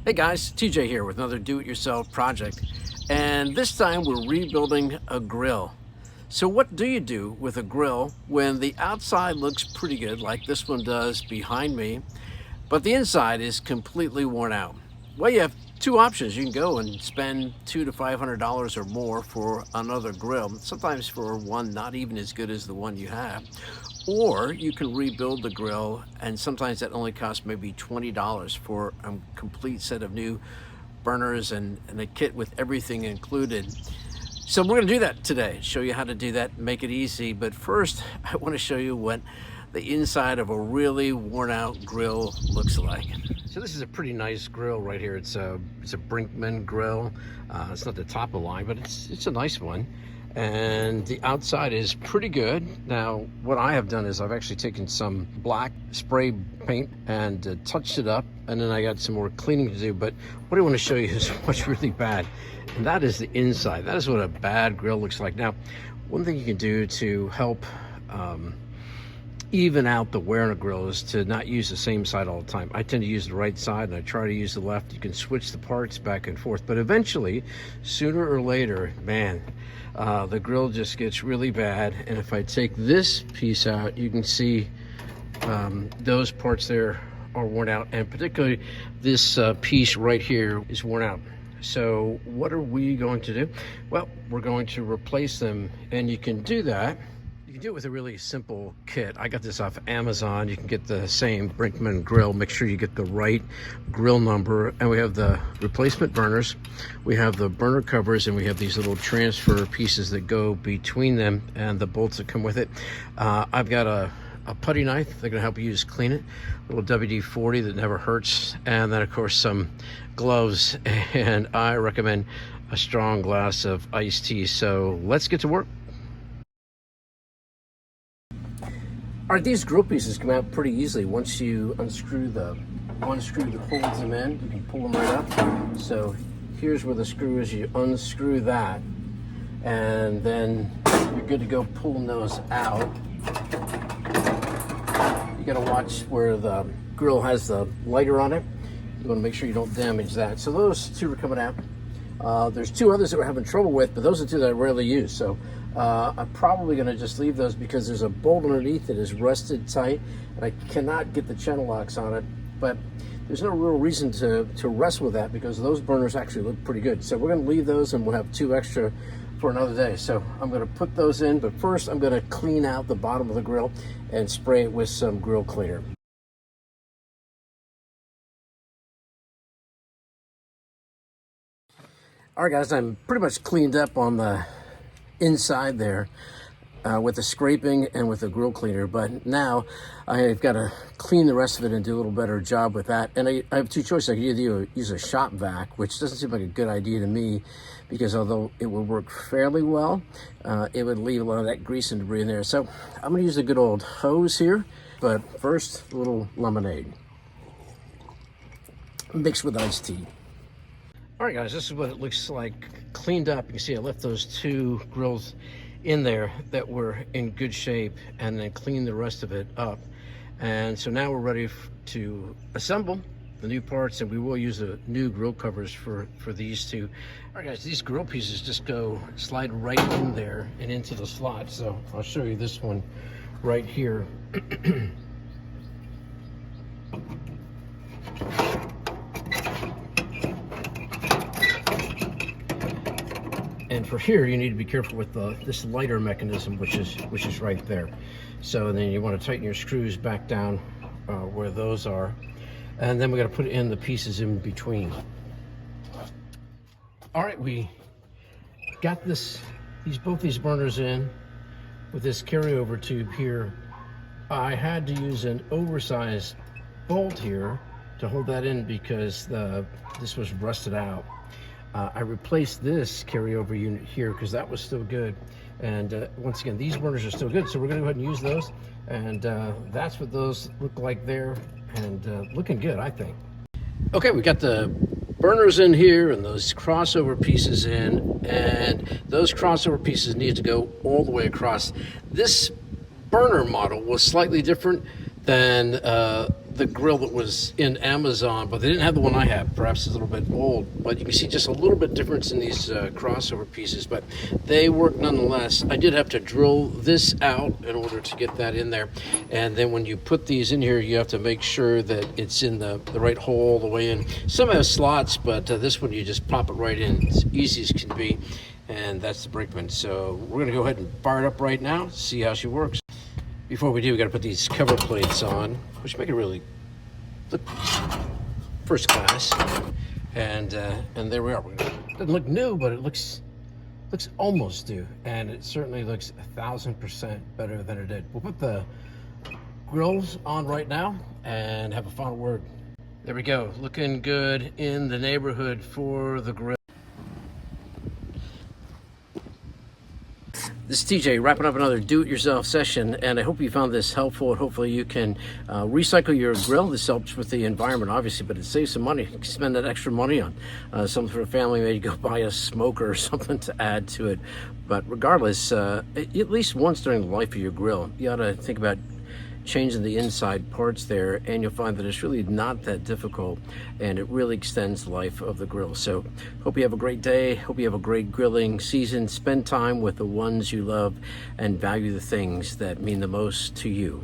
Hey guys, TJ here with another do-it-yourself project, and this time we're rebuilding a grill. So what do you do with a grill when the outside looks pretty good, like this one does behind me, but the inside is completely worn out? Well, you have two options. You can go and spend $200 to $500 or more for another grill, sometimes for one not even as good as the one you have. Or you can rebuild the grill, and sometimes that only costs maybe $20 for a complete set of new burners and a kit with everything included. So we're going to do that today, show you how to do that, make it easy. But first, I want to show you what the inside of a really worn out grill looks like. So this is a pretty nice grill right here. It's a Brinkmann grill. It's not the top of the line, but it's a nice one. And the outside is pretty good. Now, what I have done is I've actually taken some black spray paint and touched it up, and then I got some more cleaning to do. But what I want to show you is what's really bad, and that is the inside. That is what a bad grill looks like. Now, one thing you can do to help even out the wear on a grill is to not use the same side all the time. I tend to use the right side and I try to use the left. You can switch the parts back and forth, but eventually, sooner or later, man, the grill just gets really bad. And if I take this piece out, you can see those parts there are worn out, and particularly this piece right here is worn out. So what are we going to do? Well, we're going to replace them, and you can do that. You can do it with a really simple kit. I got this off Amazon. You can get the same Brinkmann grill. Make sure you get the right grill number. And we have the replacement burners. We have the burner covers, and we have these little transfer pieces that go between them and the bolts that come with it. I've got a putty knife. They're going to help you just clean it. A little WD-40 that never hurts. And then, of course, some gloves. And I recommend a strong glass of iced tea. So let's get to work. All right, these grill pieces come out pretty easily. Once you unscrew the one screw that holds them in, you can pull them right up. So here's where the screw is. You unscrew that, and then you're good to go pulling those out. You gotta watch where the grill has the lighter on it. You wanna make sure you don't damage that. So those two are coming out. There's two others that we're having trouble with, but those are two that I rarely use. So I'm probably going to just leave those because there's a bolt underneath that is rusted tight, and I cannot get the channel locks on it. But there's no real reason to wrestle with that because those burners actually look pretty good. So we're going to leave those, and we'll have two extra for another day. So I'm going to put those in, but first I'm going to clean out the bottom of the grill and spray it with some grill cleaner. All right, guys, I'm pretty much cleaned up on the inside there with the scraping and with the grill cleaner, but now I've got to clean the rest of it and do a little better job with that. And I have two choices. I could either use a shop vac, which doesn't seem like a good idea to me, because although it would work fairly well, it would leave a lot of that grease and debris in there. So I'm going to use a good old hose here, but first, a little lemonade mixed with iced tea. All right, guys, this is what it looks like cleaned up. You can see I left those two grills in there that were in good shape and then cleaned the rest of it up. And so now we're ready to assemble the new parts, and we will use the new grill covers for these two. All right, guys, these grill pieces just slide right in there and into the slot. So I'll show you this one right here. And for here, you need to be careful with this lighter mechanism, which is right there. So then you want to tighten your screws back down where those are, and then we got to put in the pieces in between. All right, we got both these burners in with this carryover tube here. I had to use an oversized bolt here to hold that in because this was rusted out. I replaced this carryover unit here because that was still good. And once again, these burners are still good, so we're going to go ahead and use those. And that's what those look like there, and looking good, I think. Okay, we got the burners in here and those crossover pieces in, and those crossover pieces need to go all the way across. This burner model was slightly different than the grill that was in Amazon, but they didn't have the one I have. Perhaps it's a little bit old, but you can see just a little bit difference in these crossover pieces, but they work nonetheless. I did have to drill this out in order to get that in there. And then when you put these in here, you have to make sure that it's in the right hole all the way in. Some have slots, but this one you just pop it right in. It's easy as can be. And that's the Brinkmann. So we're gonna go ahead and fire it up right now, see how she works. Before we do, we gotta put these cover plates on, which make it really look first class. And there we are. It doesn't look new, but it looks almost new. And it certainly looks 1,000% better than it did. We'll put the grills on right now and have a final word. There we go, looking good in the neighborhood for the grill. This is TJ wrapping up another do-it-yourself session, and I hope you found this helpful, and hopefully you can recycle your grill. This helps with the environment, obviously, but it saves some money. You can spend that extra money on something for a family, maybe go buy a smoker or something to add to it. But regardless, at least once during the life of your grill, you ought to think about changing the inside parts there, and you'll find that it's really not that difficult, and it really extends the life of the grill. So hope you have a great day, hope you have a great grilling season. Spend time with the ones you love and value the things that mean the most to you.